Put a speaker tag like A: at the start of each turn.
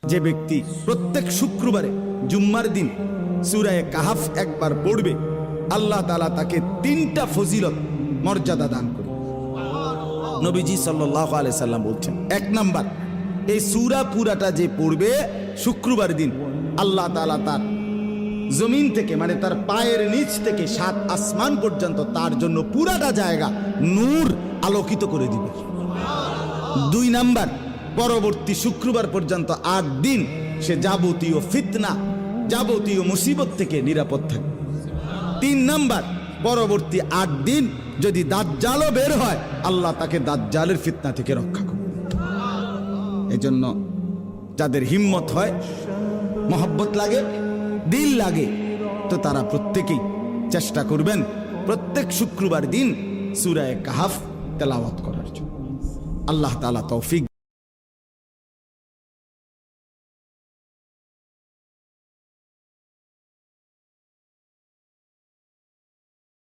A: যে ব্যক্তি প্রত্যেক শুক্রবারে জুম্মার দিন সূরা কাহাফ একবার পড়বে, আল্লাহ তাআলা তাকে 3টা ফজিলত মর্যাদা দান করবে। নবীজি সাল্লাল্লাহু আলাইহি সাল্লাম বলছেন, 1 নাম্বার, এই সূরা পুরাটা যে পড়বে শুক্রবার দিন, আল্লাহ তাআলা তার জমিন থেকে মানে তার পায়ের নিচ থেকে 7 আসমান পর্যন্ত তার জন্য পুরাটা জায়গা নূর আলোকিত করে দিবে। 2 নাম্বার, পরবর্তী শুক্রবার পর্যন্ত 8 দিন সে যাবতীয় ফিতনা, যাবতীয় মুসিবত থেকে নিরাপদ থাকবে। 3 নাম্বার, পরবর্তী 8 দিন যদি দাজ্জালও বের হয়, আল্লাহ তাকে দাজ্জালের ফিতনা থেকে রক্ষা করবে। এজন্য যাদের হিম্মত হয়, মহব্বত লাগে, দিল লাগে, তো তারা প্রত্যেকেই চেষ্টা করবেন প্রত্যেক শুক্রবার দিন সূরা কাহাফ তেলাওয়াত করার জন্য। আল্লাহ তাআলা তৌফিক